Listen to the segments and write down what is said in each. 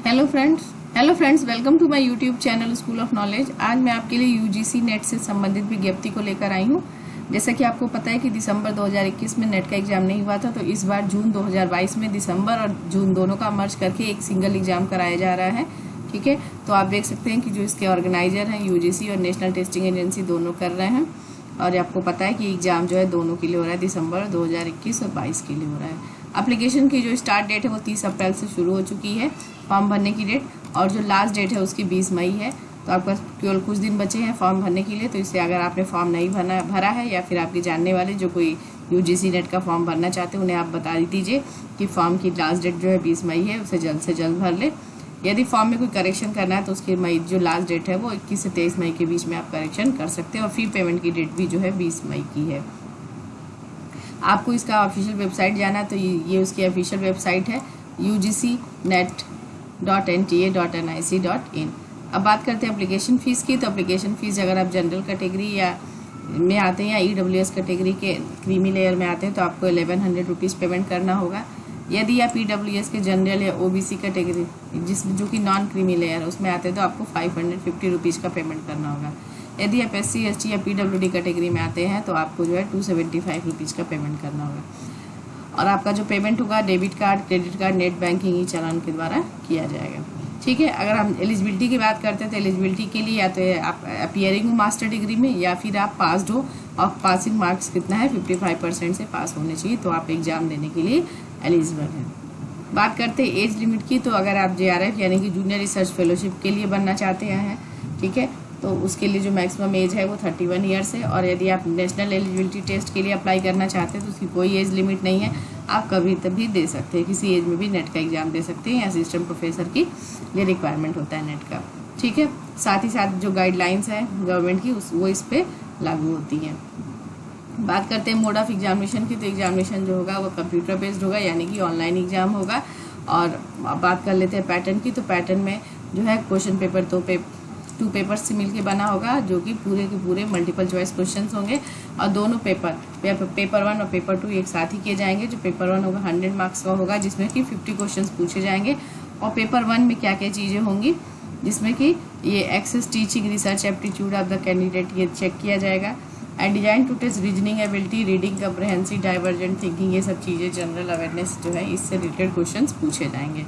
Hello friends, welcome to my YouTube channel school of knowledge. आज मैं आपके लिए यूजीसी नेट से संबंधित विज्ञप्ति को लेकर आई हूँ। जैसा कि आपको पता है कि दिसंबर 2021 में नेट का एग्जाम नहीं हुआ था, तो इस बार जून 2022 में दिसंबर और जून दोनों का मर्ज करके एक सिंगल एग्जाम कराया जा रहा है। ठीक है, तो आप देख सकते हैं कि जो इसके ऑर्गेनाइजर हैं यूजीसी और नेशनल टेस्टिंग एजेंसी दोनों कर रहे हैं। और आपको पता है कि एग्जाम जो है दोनों के लिए हो रहा है, दिसंबर 2021 और 22 के लिए हो रहा है। एप्लीकेशन की जो स्टार्ट डेट है वो 30 अप्रैल से शुरू हो चुकी है फॉर्म भरने की डेट, और जो लास्ट डेट है उसकी 20 मई है। तो आपका केवल कुछ दिन बचे हैं फॉर्म भरने के लिए। तो इससे अगर आपने फॉर्म नहीं भरा है या फिर आपके जानने वाले जो कोई यूजीसी नेट का फॉर्म भरना चाहते हैं उन्हें आप बता दीजिए कि फॉर्म की लास्ट डेट जो है 20 मई है, उसे जल्द से जल्द भर ले। यदि फॉर्म में कोई करेक्शन करना है तो उसकी जो लास्ट डेट है वो 21 से 23 मई के बीच में आप करेक्शन कर सकते हैं। और फी पेमेंट की डेट भी जो है 20 मई की है। आपको इसका ऑफिशियल वेबसाइट जाना है तो ये उसकी ऑफिशियल वेबसाइट है ugcnet.nta.nic.in। अब बात करते हैं एप्लीकेशन फ़ीस की। तो एप्लीकेशन फ़ीस अगर आप जनरल कैटेगरी या में आते हैं या ईडब्ल्यूएस कैटेगरी के क्रीमी लेयर में आते हैं तो आपको 1100 रुपीज़ पेमेंट करना होगा। यदि आप ईडब्ल्यूएस के जनरल या ओबीसी कैटेगरी जो कि नॉन क्रीमी लेयर है उसमें आते हैं तो आपको 550 रुपीज़ का पेमेंट करना होगा। यदि आप SC ST या PWD कैटेगरी में आते हैं तो आपको जो है 275 रुपीज़ का पेमेंट करना होगा। और आपका जो पेमेंट होगा debit card, credit card, net banking e challan के द्वारा किया जाएगा। ठीक है, अगर हम एलिजिबिलिटी की बात करते हैं तो एलिजिबिलिटी के लिए या तो आप अपीयरिंग हो मास्टर डिग्री में या फिर आप पास्ड हो, और पासिंग मार्क्स कितना है 55% से पास होने चाहिए, तो आप एग्जाम देने के लिए एलिजिबल हैं। बात करते हैं एज लिमिट की। तो अगर आप JRF यानी कि जूनियर रिसर्च फेलोशिप के लिए बनना चाहते हैं, ठीक है, तो उसके लिए जो मैक्सिमम एज है वो 31 ईयर्स है। और यदि आप नेशनल एलिजिबिलिटी टेस्ट के लिए अप्लाई करना चाहते हैं तो उसकी कोई एज लिमिट नहीं है, आप कभी तभी दे सकते हैं, किसी एज में भी नेट का एग्जाम दे सकते हैं। असिस्टेंट प्रोफेसर की ये रिक्वायरमेंट होता है नेट का। ठीक है, साथ ही साथ जो गाइडलाइंस हैं गवर्नमेंट की वो इस पर लागू होती हैं। बात करते हैं मोड ऑफ एग्जामिनेशन की। तो एग्जामिनेशन जो होगा वो कंप्यूटर बेस्ड होगा, यानी कि ऑनलाइन एग्जाम होगा। और बात कर लेते हैं पैटर्न की। तो पैटर्न में जो है क्वेश्चन पेपर 2 पेपर्स से मिलके बना होगा, जो कि पूरे के पूरे मल्टीपल चॉइस क्वेश्चंस होंगे। और दोनों पेपर 1 और पेपर 2 एक साथ ही किए जाएंगे। जो पेपर 1 होगा 100 मार्क्स का होगा, जिसमें कि 50 क्वेश्चंस पूछे जाएंगे। और पेपर 1 में क्या क्या चीज़ें होंगी, जिसमें कि ये access teaching research aptitude of the candidate ये चेक किया जाएगा। And design to test reasoning ability, reading comprehensive, divergent thinking, ये सब चीज़ें जनरल अवेयरनेस जो है इससे रिलेटेड क्वेश्चन पूछे जाएंगे।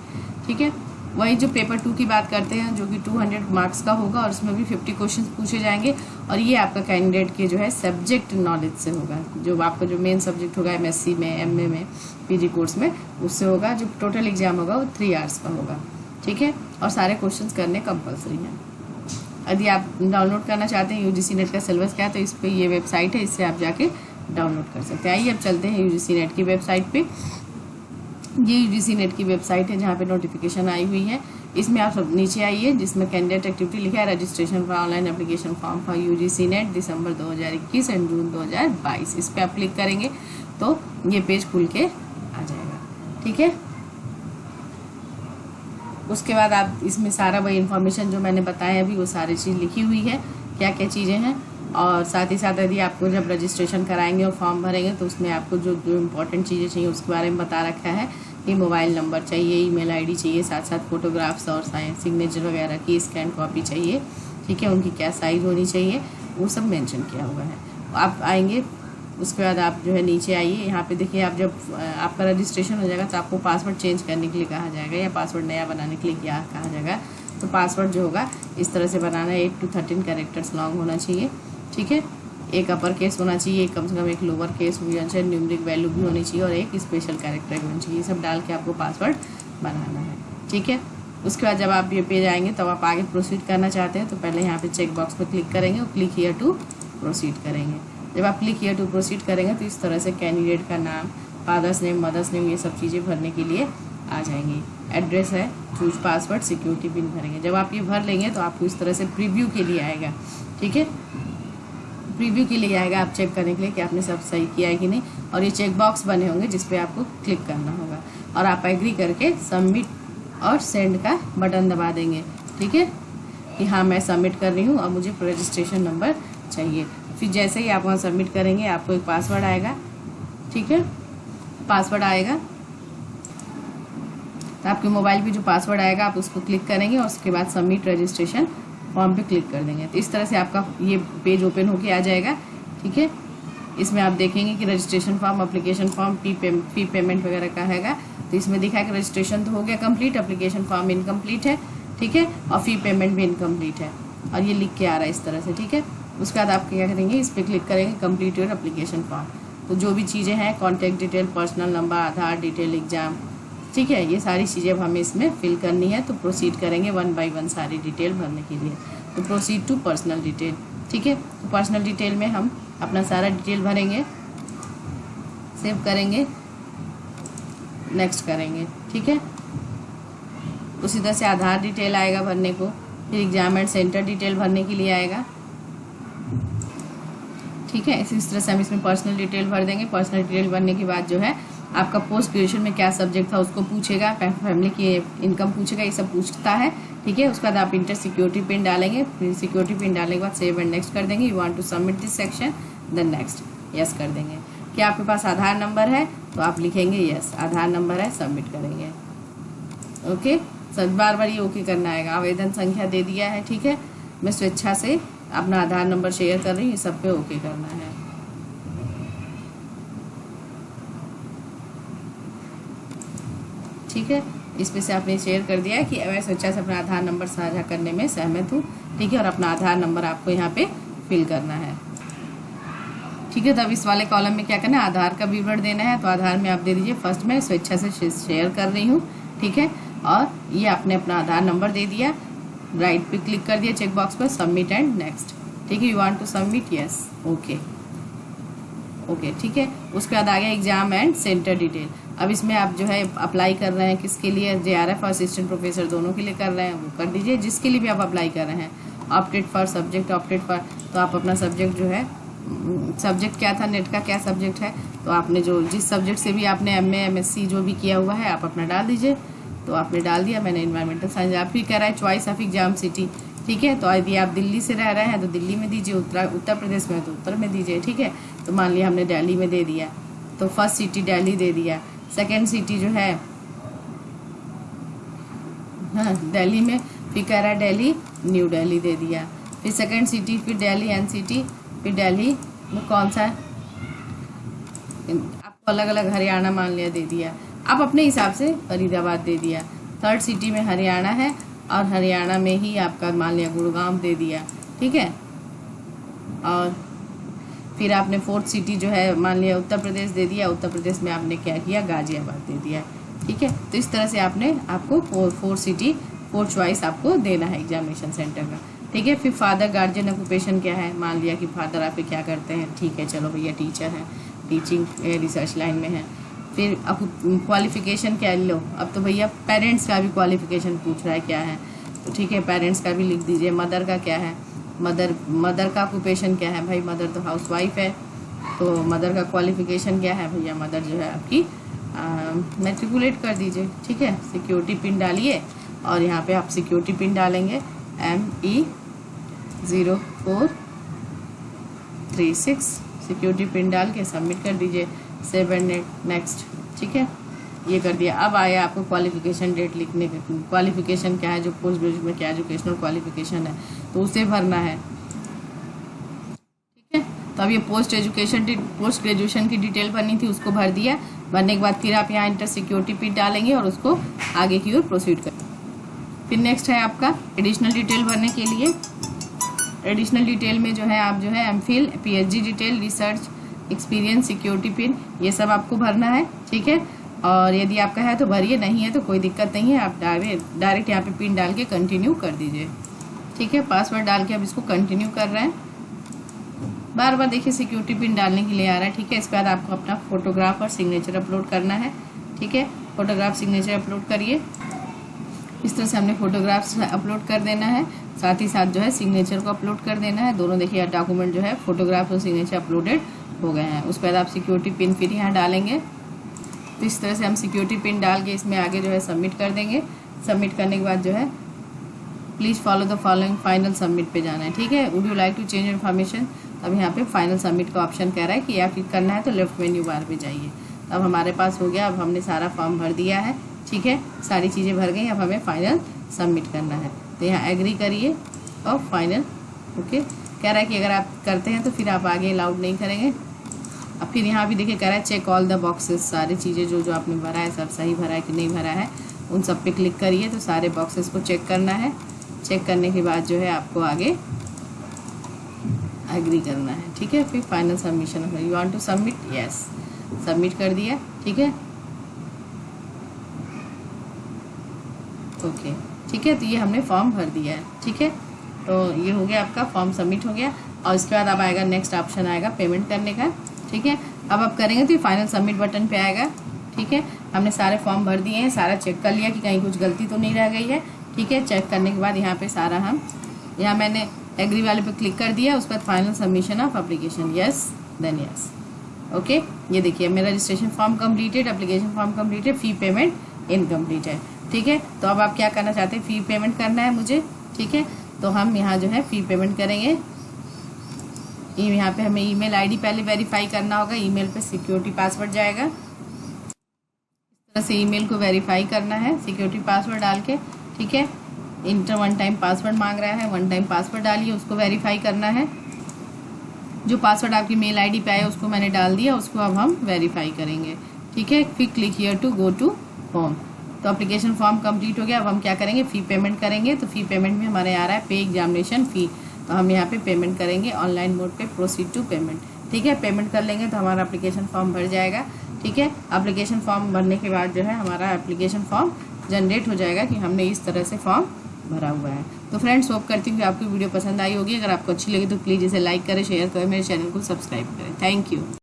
ठीक है, वही जो पेपर 2 की बात करते हैं जो कि 200 मार्क्स का होगा और उसमें भी 50 क्वेश्चन पूछे जाएंगे। और ये आपका कैंडिडेट के जो है सब्जेक्ट नॉलेज से होगा, जो आपका जो मेन सब्जेक्ट होगा MSc में, MA में, PG कोर्स में, उससे होगा। जो टोटल एग्जाम होगा वो 3 आवर्स का होगा। ठीक है, और सारे क्वेश्चन करने कंपल्सरी हैं। यदि आप डाउनलोड करना चाहते हैं यूजीसी नेट का सिलेबस क्या है तो इस पर ये वेबसाइट है, इससे आप जाके डाउनलोड कर सकते हैं। आइए अब चलते हैं यूजीसी नेट की वेबसाइट पे। ये यूजीसी नेट की वेबसाइट है जहाँ पे नोटिफिकेशन आई हुई है। इसमें आप सब नीचे आइए, जिसमें कैंडिडेट एक्टिविटी लिखा है registration for online application form for UGC net December 2021 and June 2022। इस पर आप क्लिक करेंगे तो ये पेज खुल के आ जाएगा। ठीक है, उसके बाद आप इसमें सारा वही इन्फॉर्मेशन जो मैंने बताया अभी वो सारी चीज़ लिखी हुई है, क्या क्या चीज़ें हैं। और साथ ही साथ यदि आपको जब रजिस्ट्रेशन कराएंगे और फॉर्म भरेंगे तो उसमें आपको जो इम्पोर्टेंट चीज़ें चाहिए उसके बारे में बता रखा है कि मोबाइल नंबर चाहिए, ईमेल आईडी चाहिए, साथ साथ फोटोग्राफ्स और सिग्नेचर वगैरह की स्कैन कॉपी चाहिए। ठीक है, उनकी क्या साइज़ होनी चाहिए वो सब मेंशन किया हुआ है। आप आएंगे, उसके बाद आप जो है नीचे आइए, यहाँ पे देखिए आप जब आपका रजिस्ट्रेशन हो जाएगा तो आपको पासवर्ड चेंज करने के लिए कहा जाएगा या पासवर्ड नया बनाने के लिए क्या कहा जाएगा। तो पासवर्ड जो होगा इस तरह से बनाना है, 8 to 13 कैरेक्टर्स लॉन्ग होना चाहिए। ठीक है, एक अपर केस होना चाहिए, कम से कम एक लोअर केस होना चाहिए, न्यूमेरिक वैल्यू भी होनी चाहिए और एक स्पेशल कैरेक्टर भी होनी चाहिए। ये सब डाल के आपको पासवर्ड बनाना है। ठीक है, उसके बाद जब आप ये पेज आएंगे तब आप आगे प्रोसीड करना चाहते हैं तो पहले यहाँ पे चेक बॉक्स पर क्लिक करेंगे और क्लिक हियर टू प्रोसीड करेंगे। जब आप क्लिक हियर टू प्रोसीड करेंगे तो इस तरह से कैंडिडेट का नाम, फादर्स नेम, मदर्स नेम, ये सब चीज़ें भरने के लिए आ जाएंगी। एड्रेस है, चूज पासवर्ड, सिक्योरिटी पिन भरेंगे। जब आप ये भर लेंगे तो आपको इस तरह से प्रीव्यू के लिए आएगा। ठीक है, प्रीव्यू के लिए आएगा आप चेक करने के लिए कि आपने सब सही किया है कि नहीं। और ये चेक बॉक्स बने होंगे जिस पे आपको क्लिक करना होगा और आप एग्री करके सबमिट और सेंड का बटन दबा देंगे। ठीक है, कि हाँ मैं सबमिट कर रही हूँ और मुझे रजिस्ट्रेशन नंबर चाहिए। फिर जैसे ही आप वहाँ सबमिट करेंगे आपको एक पासवर्ड आएगा। ठीक है, पासवर्ड आएगा तो आपके मोबाइल पे जो पासवर्ड आएगा आप उसको क्लिक करेंगे और उसके बाद सबमिट रजिस्ट्रेशन फॉर्म पे क्लिक कर देंगे। तो इस तरह से आपका ये पेज ओपन होके आ जाएगा। ठीक है, इसमें आप देखेंगे कि registration form, application form, fee payment वगैरह का हैगा। तो इसमें दिखा है कि रजिस्ट्रेशन तो हो गया कंप्लीट, एप्लीकेशन फॉर्म इनकम्प्लीट है। ठीक है, और फी पेमेंट भी इनकम्प्लीट है, और ये लिख के आ रहा है इस तरह से। ठीक है, उसके बाद आप क्या करेंगे, इस पर क्लिक करेंगे कंप्लीट योर एप्लीकेशन फॉर्म। तो जो भी चीज़ें हैं, कॉन्टैक्ट डिटेल, पर्सनल नंबर, आधार डिटेल, एग्जाम, ठीक है, ये सारी चीज़ें अब हमें इसमें फिल करनी है। तो प्रोसीड करेंगे 1 बाय 1 सारी डिटेल भरने के लिए। तो प्रोसीड टू पर्सनल डिटेल। ठीक है, तो पर्सनल डिटेल में हम अपना सारा डिटेल भरेंगे, सेव करेंगे, नेक्स्ट करेंगे। ठीक है, उसी तरह से आधार डिटेल आएगा भरने को, फिर एग्जाम एंड सेंटर डिटेल भरने के लिए आएगा। ठीक है, इसी तरह से हम इसमें पर्सनल डिटेल भर देंगे। पर्सनल डिटेल भरने के बाद जो है आपका पोस्ट ग्रेजुएशन में क्या सब्जेक्ट था उसको पूछेगा, फैमिली की इनकम पूछेगा, ये सब पूछता है। ठीक है, उसके बाद आप इंटर सिक्योरिटी पिन डालेंगे, फिर सिक्योरिटी पिन डालने के बाद सेव एंड नेक्स्ट कर देंगे। You want to submit this section, then next, yes कर देंगे। क्या आपके पास आधार नंबर है, तो आप लिखेंगे यस, आधार नंबर है, सबमिट करेंगे। ओके, सब बार बार ये ओके करना आएगा। आवेदन संख्या दे दिया है। ठीक है, मैं स्वेच्छा से अपना आधार नंबर शेयर कर रही हूँ, ये सब पे ओके करना है। ठीक है, इस पे से आपने शेयर कर दिया है कि मैं स्वेच्छा से अपना आधार नंबर साझा करने में सहमत हूँ। ठीक है, और अपना आधार नंबर आपको यहाँ पे फिल करना है। ठीक है, तब इस वाले कॉलम में क्या करना है, आधार का विवरण देना है। तो आधार में आप दे दीजिए फर्स्ट में स्वेच्छा से शेयर कर रही हूँ। ठीक है, और ये आपने अपना आधार नंबर दे दिया, राइट पे क्लिक कर दिया चेक बॉक्स पर, सबमिट एंड नेक्स्ट। ठीक है, you want to submit, yes, okay okay. ठीक है, उसके बाद आ गया एग्जाम एंड सेंटर डिटेल। अब इसमें आप जो है अप्लाई कर रहे हैं किसके लिए, JRF और असिस्टेंट प्रोफेसर दोनों के लिए कर रहे हैं, वो कर दीजिए। जिसके लिए भी आप अप्लाई कर रहे हैं, opted for subject, opted for, तो आप अपना सब्जेक्ट जो है, सब्जेक्ट क्या था, नेट का क्या सब्जेक्ट है, तो आपने जो जिस सब्जेक्ट से भी आपने MA MSc जो भी किया हुआ है आप अपना डाल दीजिए। तो आपने डाल दिया, मैंने इन्वायरमेंटल साइंस। आप भी कह रहा है चॉइस ऑफ एग्जाम सिटी। ठीक है, तो यदि आप दिल्ली से रह रहे हैं तो दिल्ली में दीजिए, उत्तर प्रदेश में तो उत्तर में दीजिए। ठीक है, तो मान लिया हमने दिल्ली में दे दिया, तो फर्स्ट सिटी दिल्ली दे दिया। सेकेंड सिटी जो है, हाँ, दिल्ली में, फिर कह रहा है दिल्ली, न्यू दिल्ली दे दिया। फिर सेकेंड सिटी, फिर दिल्ली NCT, फिर दिल्ली में कौन सा है आपको अलग अलग, हरियाणा मान लिया दे दिया। आप अपने हिसाब से फरीदाबाद दे दिया। थर्ड सिटी में हरियाणा है, और हरियाणा में ही आपका मान लिया गुड़गांव दे दिया। ठीक है, और फिर आपने फोर्थ सिटी जो है मान लिया उत्तर प्रदेश दे दिया। उत्तर प्रदेश में आपने क्या किया, गाजियाबाद दे दिया। ठीक है, तो इस तरह से आपको फोर सिटी, 4 चॉइस आपको देना है एग्जामिनेशन सेंटर का। ठीक है, फिर फादर गार्जियन ऑक्यूपेशन क्या है, मान लिया कि फादर आपके क्या करते हैं। ठीक है, चलो भैया टीचर हैं, टीचिंग रिसर्च लाइन में है। फिर क्वालिफिकेशन क्या लो, अब तो भैया पेरेंट्स का भी क्वालिफिकेशन पूछ रहा है क्या है, तो ठीक है पेरेंट्स का भी लिख दीजिए। मदर का क्या है, मदर का ऑक्यूपेशन क्या है, भाई मदर तो हाउसवाइफ है, तो मदर का क्वालिफिकेशन क्या है, भैया मदर जो है आपकी मैट्रिकुलेट कर दीजिए। ठीक है, सिक्योरिटी पिन डालिए, और यहाँ पे आप सिक्योरिटी पिन डालेंगे ME0436, सिक्योरिटी पिन डाल के सबमिट कर दीजिए, सेव एंड नेक्स्ट। ठीक है, ये कर दिया। अब आया आपको क्वालिफिकेशन डेट लिखने का, क्वालिफिकेशन क्या है, जो पोस्ट ग्रेजुएट में क्या एजुकेशनल क्वालिफिकेशन है तो उसे भरना है। ठीक है, तो अब ये पोस्ट ग्रेजुएशन की डिटेल भरनी थी, उसको भर दिया। भरने के बाद फिर आप यहाँ इंटर सिक्योरिटी पिन डालेंगे और उसको आगे की ओर प्रोसीड कर। फिर नेक्स्ट है आपका एडिशनल डिटेल भरने के लिए। एडिशनल डिटेल में जो है आप जो है MPhil, PhD detail, research experience, security pin, ये सब आपको भरना है। ठीक है, और यदि आपका है तो भरिए, नहीं है तो कोई दिक्कत नहीं है, आप डायरेक्ट यहाँ पे पिन डाल के कंटिन्यू कर दीजिए। ठीक है, पासवर्ड डाल के अब इसको कंटिन्यू कर रहे हैं। बार बार देखिए सिक्योरिटी पिन डालने के लिए आ रहा है। ठीक है, इसके बाद आपको अपना फोटोग्राफ और सिग्नेचर अपलोड करना है। ठीक है, फोटोग्राफ सिग्नेचर अपलोड करिए। इस तरह से हमने फोटोग्राफ्स अपलोड कर देना है, साथ ही साथ जो है सिग्नेचर को अपलोड कर देना है। दोनों देखिए डॉक्यूमेंट जो है फोटोग्राफ और सिग्नेचर अपलोडेड हो गए हैं। उसके बाद आप सिक्योरिटी पिन फिर यहाँ डालेंगे। तो इस तरह से हम सिक्योरिटी पिन डाल के इसमें आगे जो है सबमिट कर देंगे। सबमिट करने के बाद जो है please follow the following, final submit पे जाना है। ठीक है, would you like to change information, अब यहाँ पे फाइनल सबमिट का ऑप्शन कह रहा है कि आप क्लिक करना है, तो लेफ्ट मेन्यू बार पे जाइए। अब हमारे पास हो गया, अब हमने सारा फॉर्म भर दिया है। ठीक है, सारी चीज़ें भर गई। अब हमें फाइनल सबमिट करना है, तो यहाँ एग्री करिए और फाइनल ओके। कह रहा है कि अगर आप करते हैं तो फिर आप आगे अलाउड नहीं करेंगे। अब फिर यहाँ भी देखिए कह रहा है चेक ऑल द बॉक्सेस, सारी चीज़ें जो जो आपने भरा है सब सही भरा है कि नहीं भरा है, उन सब पे क्लिक करिए। तो सारे बॉक्सेस को चेक करना है। चेक करने के बाद जो है आपको आगे एग्री करना है, ठीक है। फिर final submission, you want to submit, yes, submit कर दिया, ठीक है, ओके, ठीक है। तो ये हमने फॉर्म भर दिया है, ठीक है। तो ये हो गया, आपका फॉर्म सबमिट हो गया। और उसके बाद अब आएगा नेक्स्ट ऑप्शन आएगा पेमेंट करने का, ठीक है। अब आप करेंगे तो ये फाइनल सबमिट बटन पे आएगा, ठीक है। हमने सारे फॉर्म भर दिए हैं, सारा चेक कर लिया कि कहीं कुछ गलती तो नहीं रह गई है, ठीक है। चेक करने के बाद यहाँ पे सारा हम यहाँ मैंने एग्री वाले पे क्लिक कर दिया। उसके बाद final submission of application, yes then yes, okay. ये देखिए मेरा registration form completed, application form completed, fee payment incomplete है, ठीक है। तो अब आप क्या करना चाहते हैं, फी पेमेंट करना है मुझे, ठीक है। तो हम यहाँ जो है फी पेमेंट करेंगे। यहाँ पे हमें ईमेल आईडी पहले वेरीफाई करना होगा, ईमेल पे सिक्योरिटी पासवर्ड जाएगा, इस तरह से ईमेल को वेरीफाई करना है सिक्योरिटी पासवर्ड डाल के, ठीक है। इंटर वन टाइम पासवर्ड मांग रहा है, वन टाइम पासवर्ड डालिए, उसको वेरीफाई करना है। जो पासवर्ड आपकी मेल आईडी पे आया उसको मैंने डाल दिया, उसको अब हम वेरीफाई करेंगे, ठीक है। फिर click here to go to home. तो एप्लीकेशन फॉर्म कंप्लीट हो गया। अब हम क्या करेंगे, फ़ी पेमेंट करेंगे। तो फ़ी पेमेंट में हमारे आ रहा है पे एग्जामिनेशन फ़ी, तो हम यहाँ पे पेमेंट करेंगे ऑनलाइन मोड पे, प्रोसीड टू पेमेंट, ठीक है। पेमेंट कर लेंगे तो हमारा एप्लीकेशन फॉर्म भर जाएगा, ठीक है। एप्लीकेशन फॉर्म भरने के बाद जो है हमारा एप्लीकेशन फॉर्म जनरेट हो जाएगा कि हमने इस तरह से फॉर्म भरा हुआ है। तो फ्रेंड्स होप करती हूँ कि आपको वीडियो पसंद आई होगी। अगर आपको अच्छी लगी तो प्लीज़ इसे लाइक करें, शेयर करें, मेरे चैनल को सब्सक्राइब करें। Thank you.